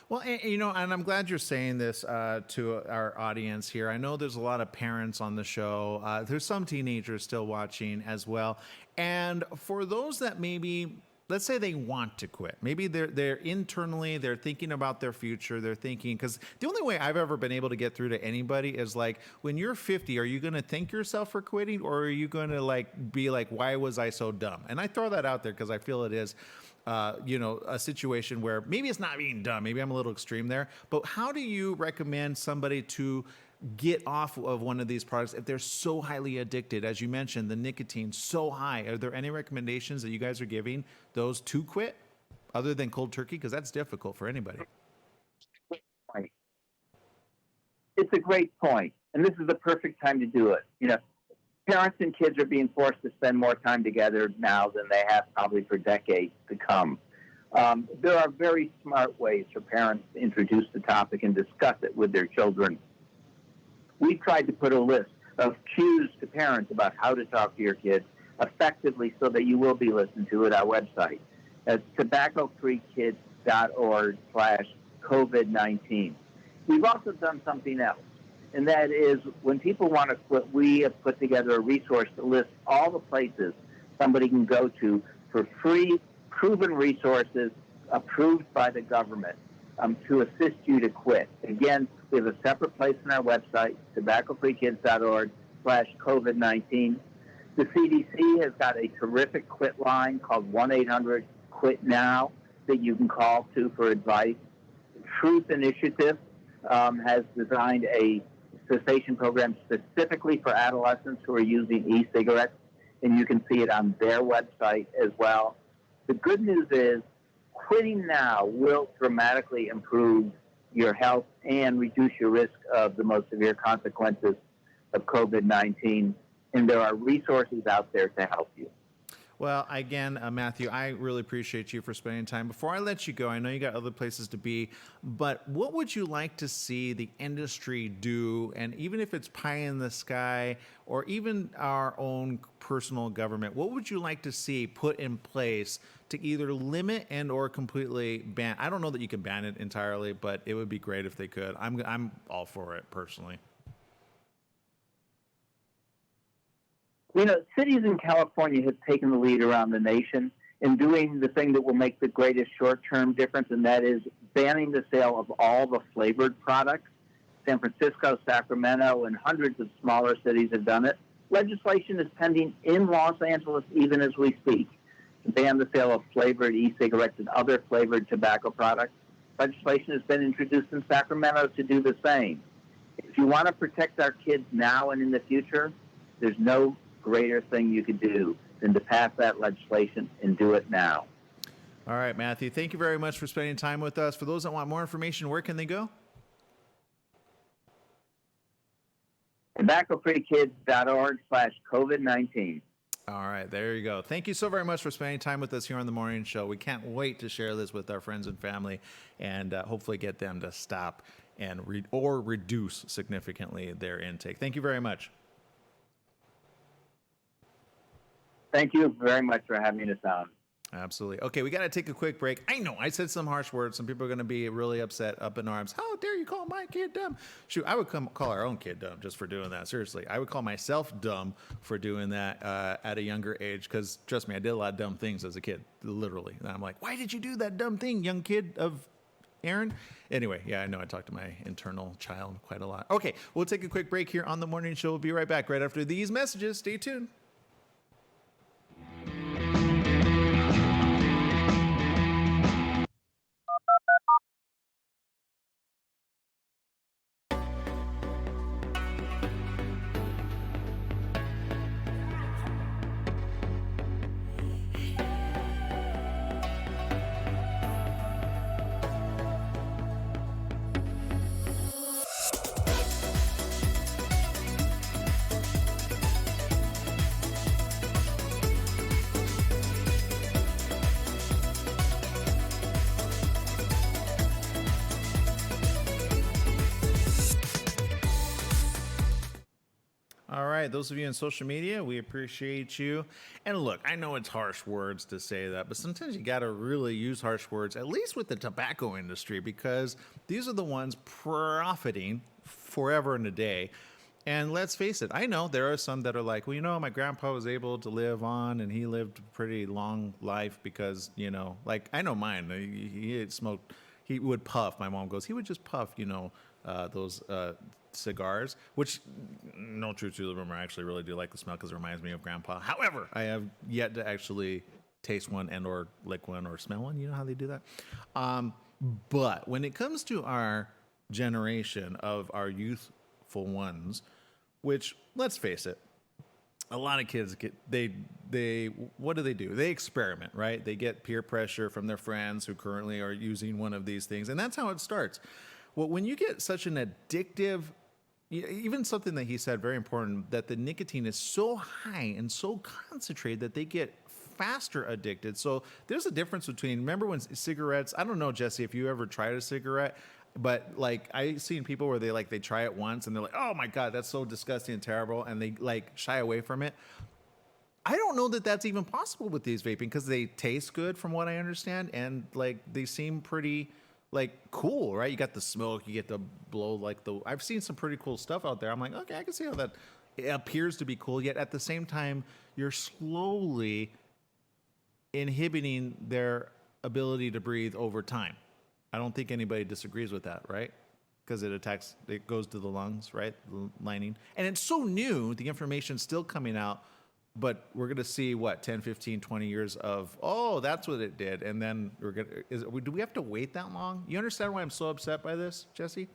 A: Well, and I'm glad you're saying this to our audience here. I know there's a lot of parents on the show. There's some teenagers still watching as well. And for those that maybe, let's say they want to quit. Maybe they're internally, they're thinking about their future. They're thinking, because the only way I've ever been able to get through to anybody is like, when you're 50, are you going to thank yourself for quitting, or are you going to be like, why was I so dumb? And I throw that out there because I feel it is a situation where maybe it's not being done. Maybe I'm a little extreme there. But how do you recommend somebody to get off of one of these products if they're so highly addicted? As you mentioned, the nicotine so high. Are there any recommendations that you guys are giving those to quit other than cold turkey? Because that's difficult for anybody.
E: It's a great point, and this is the perfect time to do it. Parents and kids are being forced to spend more time together now than they have probably for decades to come. There are very smart ways for parents to introduce the topic and discuss it with their children. We tried to put a list of cues to parents about how to talk to your kids effectively so that you will be listened to at our website. That's tobaccofreekids.org/COVID-19. We've also done something else, and that is when people want to quit, we have put together a resource that lists all the places somebody can go to for free, proven resources approved by the government to assist you to quit. Again, we have a separate place on our website, tobaccofreekids.org/COVID-19. The CDC has got a terrific quit line called 1-800-QUIT-NOW that you can call to for advice. The Truth Initiative has designed a cessation program specifically for adolescents who are using e-cigarettes, and you can see it on their website as well. The good news is quitting now will dramatically improve your health and reduce your risk of the most severe consequences of COVID-19, and there are resources out there to help you.
A: Well, again, Matthew, I really appreciate you for spending time. Before I let you go, I know you got other places to be, but what would you like to see the industry do? And even if it's pie in the sky or even our own personal government, what would you like to see put in place to either limit and or completely ban? I don't know that you can ban it entirely, but it would be great if they could. I'm all for it personally.
E: Cities in California have taken the lead around the nation in doing the thing that will make the greatest short-term difference, and that is banning the sale of all the flavored products. San Francisco, Sacramento, and hundreds of smaller cities have done it. Legislation is pending in Los Angeles even as we speak to ban the sale of flavored e-cigarettes and other flavored tobacco products. Legislation has been introduced in Sacramento to do the same. If you want to protect our kids now and in the future, there's no greater thing you could do than to pass that legislation and do it now.
A: All right, Matthew, thank you very much for spending time with us. For those that want more information, where can they go?
E: TobaccoFreeKids.org/COVID-19.
A: All right, there you go. Thank you so very much for spending time with us here on the morning show. We can't wait to share this with our friends and family and hopefully get them to stop and reduce significantly their intake. Thank you very much.
E: Thank you very much for having us on.
A: Absolutely. Okay, we got to take a quick break. I know I said some harsh words. Some people are going to be really upset, up in arms. How dare you call my kid dumb? Shoot, I would call our own kid dumb just for doing that. Seriously, I would call myself dumb for doing that at a younger age because, trust me, I did a lot of dumb things as a kid, literally. And I'm like, why did you do that dumb thing, young kid of Aaron? Anyway, yeah, I know I talk to my internal child quite a lot. Okay, we'll take a quick break here on the morning show. We'll be right back right after these messages. Stay tuned. All right, those of you on social media, we appreciate you. And look, I know it's harsh words to say that, but sometimes you got to really use harsh words, at least with the tobacco industry, because these are the ones profiting forever and a day. And let's face it, I know there are some that are like, well, my grandpa was able to live on and he lived a pretty long life because, like I know mine, he had smoked, he would puff. My mom goes, he would just puff, those cigars, which, no truth to the rumor, I actually really do like the smell because it reminds me of grandpa. However, I have yet to actually taste one and or lick one or smell one. You know how they do that? But when it comes to our generation of our youthful ones, which, let's face it, a lot of kids what do? They experiment, right? They get peer pressure from their friends who currently are using one of these things, and that's how it starts. Well, when you get such an addictive, even something that he said, very important, that the nicotine is so high and so concentrated that they get faster addicted. So there's a difference between, remember when cigarettes, I don't know, Jesse, if you ever tried a cigarette, but like I've seen people where they try it once and they're like, oh my God, that's so disgusting and terrible. And they like shy away from it. I don't know that that's even possible with these vaping because they taste good from what I understand. And like, they seem pretty like cool, right? You got the smoke, you get to blow I've seen some pretty cool stuff out there. I'm like, okay, I can see how that it appears to be cool. Yet at the same time, you're slowly inhibiting their ability to breathe over time. I don't think anybody disagrees with that, right? Because it goes to the lungs, right? The lining. And it's so new, the information's still coming out, but we're going to see 10, 15, 20 years of, oh, that's what it did. And then do we have to wait that long? You understand why I'm so upset by this, Jesse?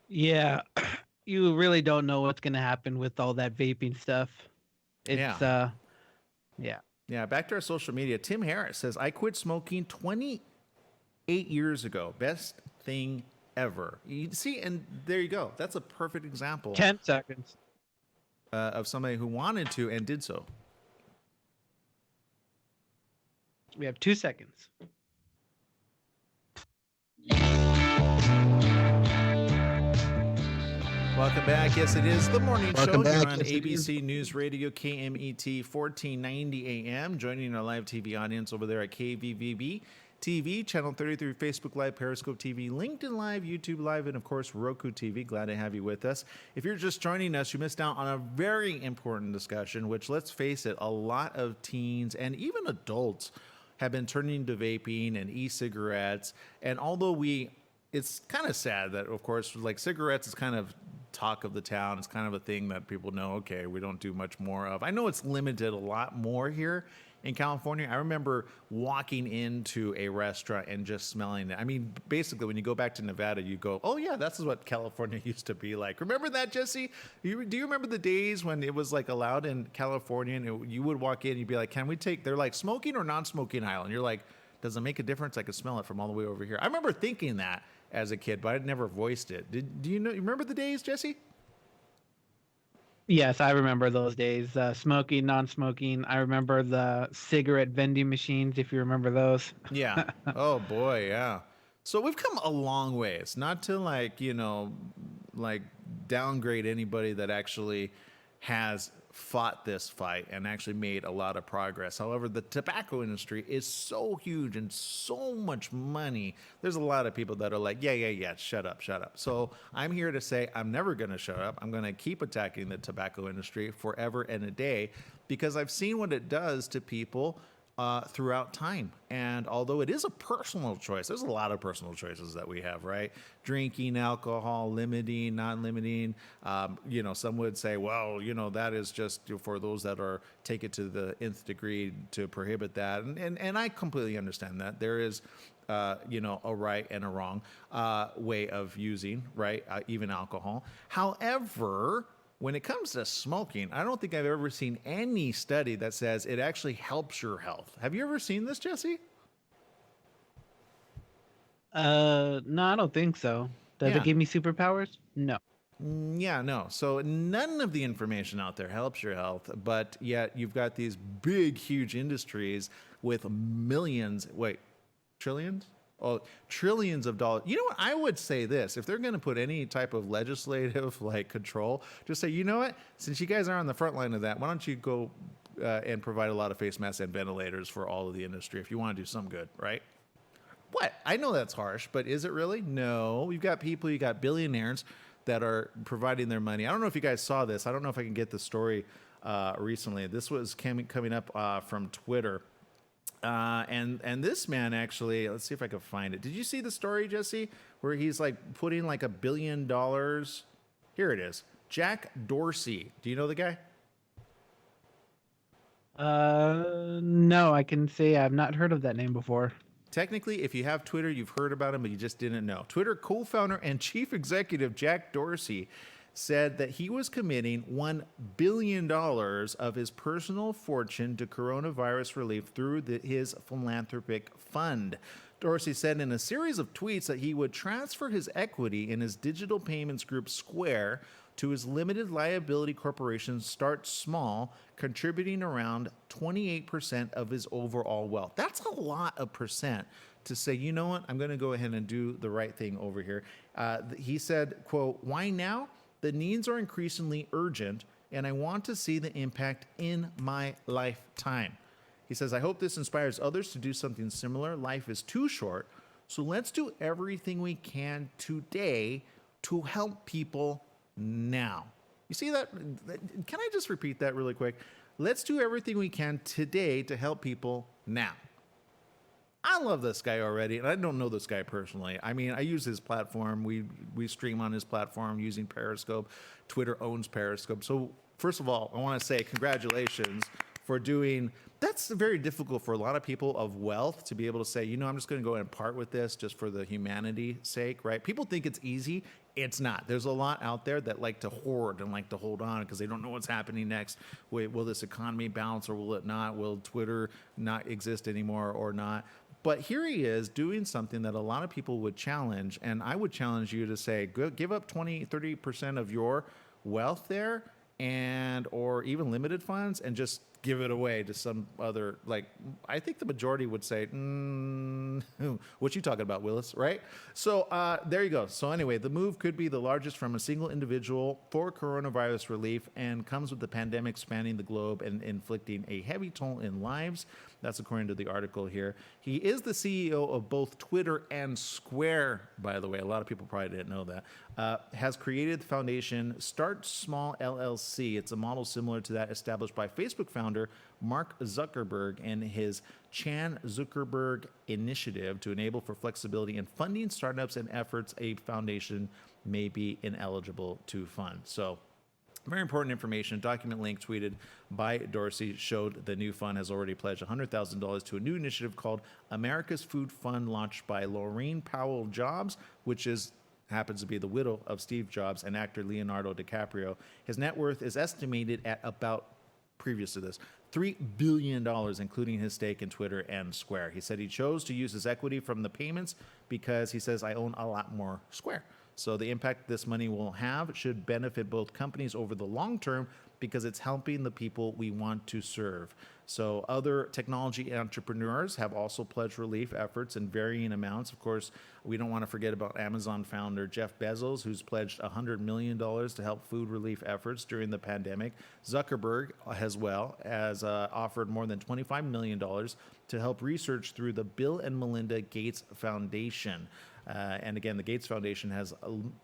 B: Yeah, you really don't know what's going to happen with all that vaping stuff. It's, yeah.
A: Yeah, back to our social media. Tim Harris says, I quit smoking 28 years ago. Best thing ever. You see, and there you go. That's a perfect example.
B: 10 seconds.
A: Of somebody who wanted to and did so.
B: We have 2 seconds.
A: Welcome back. Yes, it is the morning show
F: Welcome
A: here
F: back.
A: on
F: Yes, it is.
A: ABC News Radio KMET 1490 AM. Joining our live TV audience over there at KVVB TV, Channel 33, Facebook Live, Periscope TV, LinkedIn Live, YouTube Live, and of course, Roku TV. Glad to have you with us. If you're just joining us, you missed out on a very important discussion, which, let's face it, a lot of teens and even adults have been turning to vaping and e-cigarettes. And although it's kind of sad that, of course, like cigarettes is kind of talk of the town. It's kind of a thing that people know, okay, we don't do much more of. I know it's limited a lot more here in California. I remember walking into a restaurant and just smelling it. I mean, basically, when you go back to Nevada, you go, oh, yeah, that's what California used to be like. Remember that, Jesse? Do you remember the days when it was like allowed in California and you would walk in and you'd be like, can we take, they're like smoking or non-smoking aisle? And you're like, does it make a difference? I could smell it from all the way over here. I remember thinking that as a kid, but I'd never voiced it. Do you remember the days, Jesse?
B: Yes, I remember those days. Smoking, non-smoking. I remember the cigarette vending machines, if you remember those.
A: Yeah. Oh boy, yeah. So we've come a long ways. Not to like downgrade anybody that actually has fought this fight and actually made a lot of progress. However, the tobacco industry is so huge and so much money. There's a lot of people that are like, yeah, shut up. So I'm here to say I'm never going to shut up. I'm going to keep attacking the tobacco industry forever and a day because I've seen what it does to people throughout time. And although it is a personal choice, there's a lot of personal choices that we have, right? Drinking alcohol, limiting, non-limiting. Some would say, well, that is just for those that are take it to the nth degree to prohibit that. And I completely understand that. There is a right and a wrong way of using, right? Even alcohol. However, when it comes to smoking, I don't think I've ever seen any study that says it actually helps your health. Have you ever seen this, Jesse?
B: No, I don't think so. Does it give me superpowers? No.
A: Yeah, no. So none of the information out there helps your health, but yet you've got these big, huge industries with trillions? Oh, trillions of dollars. You know what? I would say this. If they're going to put any type of legislative control, just say, you know what? Since you guys are on the front line of that, why don't you go and provide a lot of face masks and ventilators for all of the industry if you want to do some good, right? What? I know that's harsh, but is it really? No. You got billionaires that are providing their money. I don't know if you guys saw this. I don't know if I can get the story recently. This was coming up from Twitter. And this man actually, let's see if I can find it. Did you see the story, Jesse, where he's like putting like $1 billion? Here it is. Jack Dorsey. Do you know the guy?
B: No, I can say I've not heard of that name before.
A: Technically, if you have Twitter, you've heard about him, but you just didn't know. Twitter co-founder and chief executive Jack Dorsey said that he was committing $1 billion of his personal fortune to coronavirus relief through his philanthropic fund. Dorsey said in a series of tweets that he would transfer his equity in his digital payments group Square to his limited liability corporation Start Small, contributing around 28% of his overall wealth. That's a lot of percent to say, you know what, I'm going to go ahead and do the right thing over here. He said, quote, "Why now? The needs are increasingly urgent, and I want to see the impact in my lifetime." He says, "I hope this inspires others to do something similar. Life is too short, so let's do everything we can today to help people now." You see that? Can I just repeat that really quick? Let's do everything we can today to help people now. I love this guy already, and I don't know this guy personally. I mean, I use his platform. We stream on his platform using Periscope. Twitter owns Periscope. So first of all, I want to say congratulations for doing. That's very difficult for a lot of people of wealth to be able to say, you know, I'm just going to go and part with this just for the humanity's sake, right? People think it's easy. It's not. There's a lot out there that like to hoard and like to hold on because they don't know what's happening next. Will this economy bounce or will it not? Will Twitter not exist anymore or not? But here he is doing something that a lot of people would challenge. And I would challenge you to say, give up 20-30% of your wealth there or even limited funds and just give it away to some other, like, I think the majority would say, what you talking about, Willis, right? So there you go. So anyway, the move could be the largest from a single individual for coronavirus relief and comes with the pandemic spanning the globe and inflicting a heavy toll in lives. That's according to the article here. He is the CEO of both Twitter and Square, by the way. A lot of people probably didn't know that. Has created the foundation Start Small LLC. It's a model similar to that established by Facebook founder Mark Zuckerberg and his Chan Zuckerberg Initiative to enable for flexibility in funding startups and efforts a foundation may be ineligible to fund. So very important information. Document link tweeted by Dorsey showed the new fund has already pledged $100,000 to a new initiative called America's Food Fund, launched by Laurene Powell Jobs, which happens to be the widow of Steve Jobs and actor Leonardo DiCaprio. His net worth is estimated at about, previous to this, $3 billion, including his stake in Twitter and Square. He said he chose to use his equity from the payments because he says, I own a lot more Square. So the impact this money will have should benefit both companies over the long term because it's helping the people we want to serve. So other technology entrepreneurs have also pledged relief efforts in varying amounts. Of course, we don't want to forget about Amazon founder Jeff Bezos, who's pledged $100 million to help food relief efforts during the pandemic. Zuckerberg, as well, has offered more than $25 million to help research through the Bill and Melinda Gates Foundation. And again, the Gates Foundation has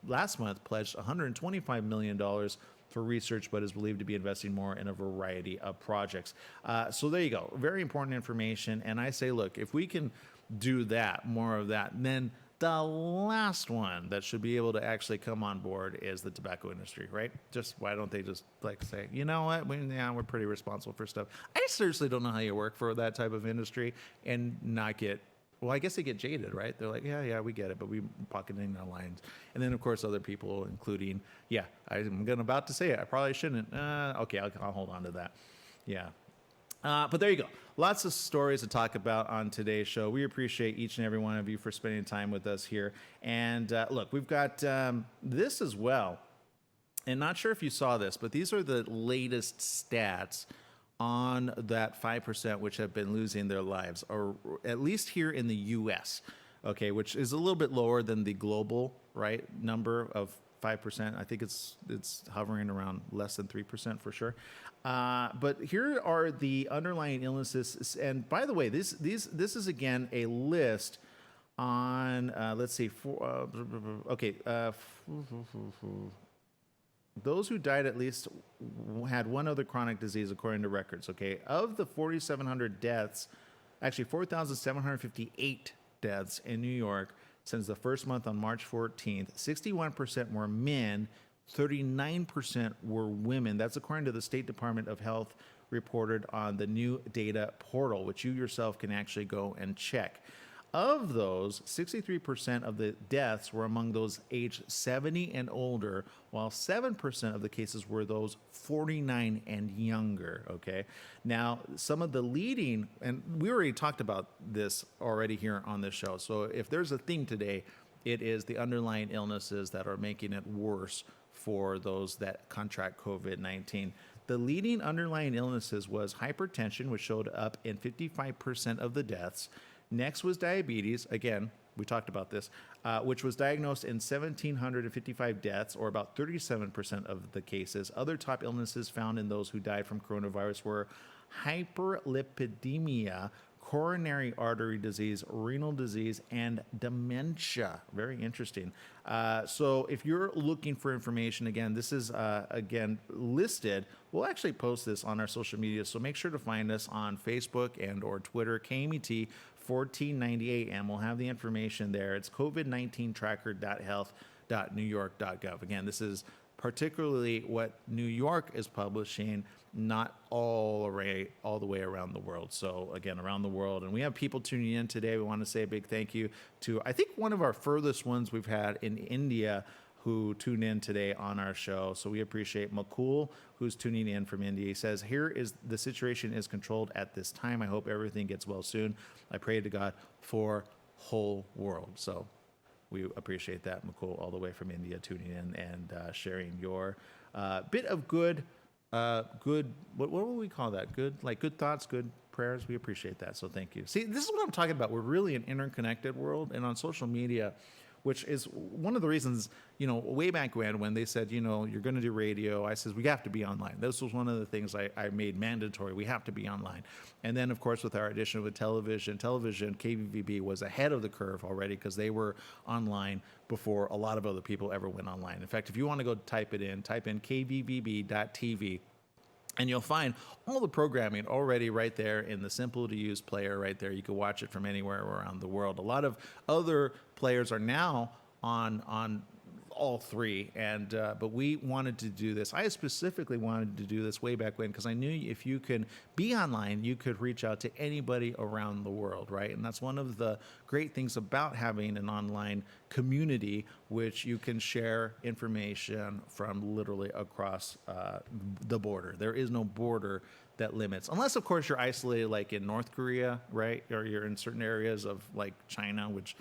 A: last month pledged $125 million for research, but is believed to be investing more in a variety of projects. So there you go. Very important information. And I say, look, if we can do that, more of that, then the last one that should be able to actually come on board is the tobacco industry, right? Just why don't they just like say, you know what, we're pretty responsible for stuff. I seriously don't know how you work for that type of industry and not get, well, I guess they get jaded, right? They're like, yeah, we get it, but we pocketing our lines. And then, of course, other people, including, I'm about to say it. I probably shouldn't. Okay, I'll hold on to that. Yeah. But there you go. Lots of stories to talk about on today's show. We appreciate each and every one of you for spending time with us here. And look, we've got this as well. And not sure if you saw this, but these are the latest stats on that 5% which have been losing their lives, or at least here in the U.S., okay, which is a little bit lower than the global, right, number of 5%. I think it's hovering around less than 3% for sure. But here are the underlying illnesses. And by the way, this is again a list on, let's see, those who died at least had one other chronic disease, according to records, okay? Of the 4,700 deaths, actually 4,758 deaths in New York since the first month on March 14th, 61% were men, 39% were women. That's according to the State Department of Health reported on the new data portal, which you yourself can actually go and check. Of those, 63% of the deaths were among those aged 70 and older, while 7% of the cases were those 49 and younger, okay? Now, some of the leading, and we already talked about this already here on this show, so if there's a theme today, it is the underlying illnesses that are making it worse for those that contract COVID-19. The leading underlying illnesses was hypertension, which showed up in 55% of the deaths. Next was diabetes. Again, we talked about this, which was diagnosed in 1,755 deaths, or about 37% of the cases. Other top illnesses found in those who died from coronavirus were hyperlipidemia, coronary artery disease, renal disease, and dementia. Very interesting. So if you're looking for information, again, this is, again, listed. We'll actually post this on our social media, so make sure to find us on Facebook and or Twitter, KMET 1498, and we'll have the information there. It's covid19tracker.health.newyork.gov. Again, this is particularly what New York is publishing, not all the way around the world. So again, around the world. And we have people tuning in today. We want to say a big thank you to, I think, one of our furthest ones we've had in India, who tuned in today on our show. So we appreciate Makul, who's tuning in from India. He says, here is the situation is controlled at this time. I hope everything gets well soon. I pray to God for whole world. So we appreciate that, Makul, all the way from India, tuning in and sharing your bit of good good, what will we call that? Good thoughts, good prayers. We appreciate that. So thank you. See, this is what I'm talking about. We're really an interconnected world, and on social media, which is one of the reasons, way back when they said, you're going to do radio, I says, we have to be online. This was one of the things I made mandatory. We have to be online. And then, of course, with our addition with television, KVVB was ahead of the curve already because they were online before a lot of other people ever went online. In fact, if you want to go type in kvvb.tv, and you'll find all the programming already right there in the simple to use player right there. You can watch it from anywhere around the world. A lot of other players are now on all three, and but we wanted to do this. I specifically wanted to do this way back when because I knew if you can be online, you could reach out to anybody around the world, right? And that's one of the great things about having an online community, which you can share information from literally across the border. There is no border that limits, unless of course you're isolated like in North Korea, right? Or you're in certain areas of like China, which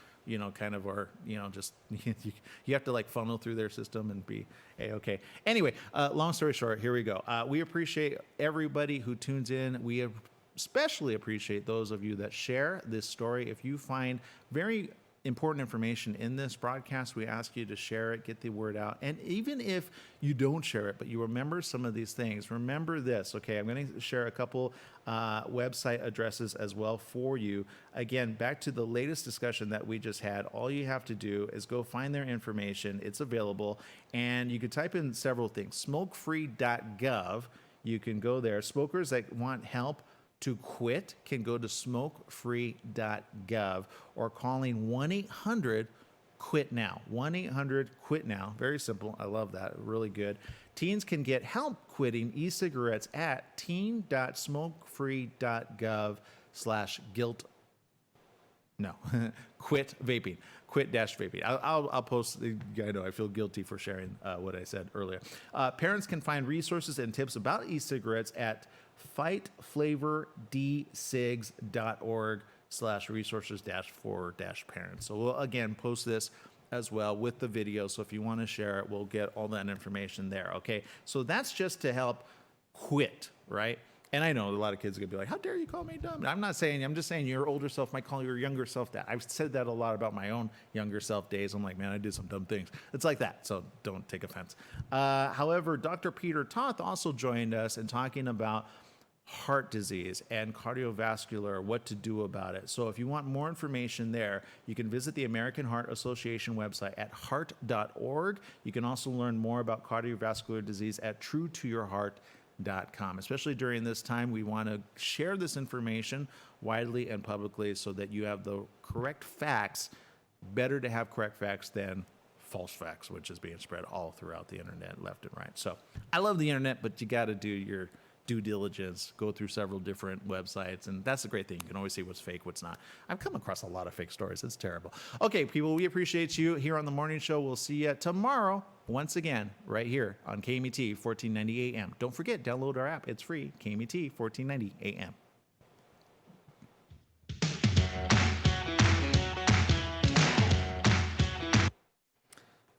A: kind of are, just you have to like funnel through their system and be okay. Anyway, long story short, here we go. We appreciate everybody who tunes in. We especially appreciate those of you that share this story. If you find very important information in this broadcast, we ask you to share it, get the word out. And even if you don't share it, but you remember some of these things, remember this, okay? I'm going to share a couple website addresses as well for you. Again, back to the latest discussion that we just had, all you have to do is go find their information. It's available, and you could type in several things. Smokefree.gov, you can go there. Smokers that want help to quit can go to smokefree.gov or calling 1-800-QUIT-NOW. 1-800-QUIT-NOW. Very simple. I love that. Really good. Teens can get help quitting e-cigarettes at teen.smokefree.gov/guilt. No, quit vaping. Quit-vaping. I'll post. I know I feel guilty for sharing what I said earlier. Parents can find resources and tips about e-cigarettes at fightflavorDcigs.org/resources-for-parents. So we'll again post this as well with the video. So if you want to share it, we'll get all that information there. Okay. So that's just to help quit, right? And I know a lot of kids are going to be like, how dare you call me dumb? I'm not saying, I'm just saying your older self might call your younger self that. I've said that a lot about my own younger self days. I'm like, man, I did some dumb things. It's like that. So don't take offense. However, Dr. Peter Toth also joined us in talking about heart disease and cardiovascular, what to do about it. So if you want more information there, you can visit the American Heart Association website at heart.org. You can also learn more about cardiovascular disease at truetoyourheart.com. Especially during this time, we want to share this information widely and publicly so that you have the correct facts. Better to have correct facts than false facts, which is being spread all throughout the internet, left and right. So I love the internet, but you got to do your due diligence, go through several different websites, and that's the great thing. You can always see what's fake, what's not. I've come across a lot of fake stories. It's terrible. Okay, people, we appreciate you here on the morning show. We'll see you tomorrow once again right here on KMET 1490 AM. Don't forget, download our app. It's free, KMET 1490 AM.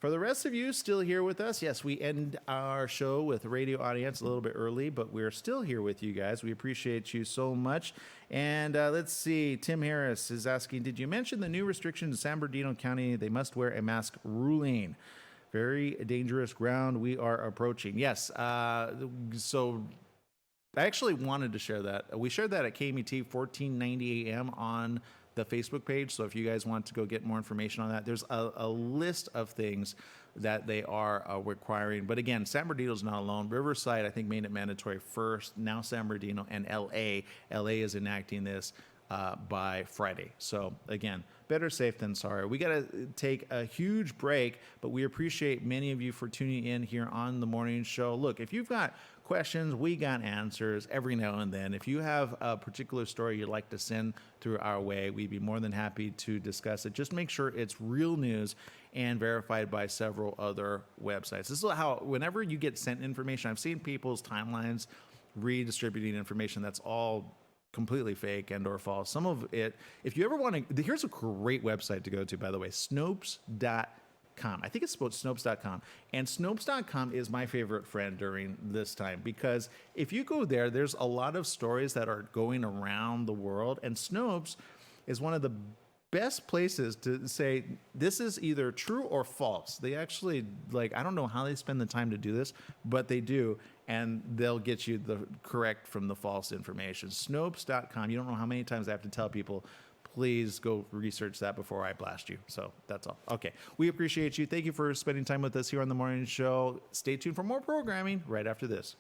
A: For the rest of you still here with us, yes, we end our show with a radio audience a little bit early, but we're still here with you guys. We appreciate you so much. And let's see, Tim Harris is asking, did you mention the new restriction in San Bernardino County? They must wear a mask ruling. Very dangerous ground we are approaching. Yes, so I actually wanted to share that. We shared that at KMET 1490 AM on the Facebook page. So if you guys want to go get more information on that, there's a list of things that they are requiring. But again, San Bernardino is not alone. Riverside, I think, made it mandatory first. Now San Bernardino and LA. LA is enacting this by Friday. So again, better safe than sorry. We got to take a huge break, but we appreciate many of you for tuning in here on the morning show. Look, if you've got questions, we got answers every now and then. If you have a particular story you'd like to send through our way, we'd be more than happy to discuss it. Just make sure it's real news and verified by several other websites. This is how, whenever you get sent information, I've seen people's timelines redistributing information that's all completely fake and or false. Some of it, if you ever want to, here's a great website to go to, by the way, Snopes.com. Snopes.com. I think it's Snopes.com. And Snopes.com is my favorite friend during this time, because if you go there, there's a lot of stories that are going around the world, and Snopes is one of the best places to say this is either true or false. They actually, like, I don't know how they spend the time to do this, but they do, and they'll get you the correct from the false information. Snopes.com. You don't know how many times I have to tell people, please go research that before I blast you. So that's all. Okay. We appreciate you. Thank you for spending time with us here on the morning show. Stay tuned for more programming right after this.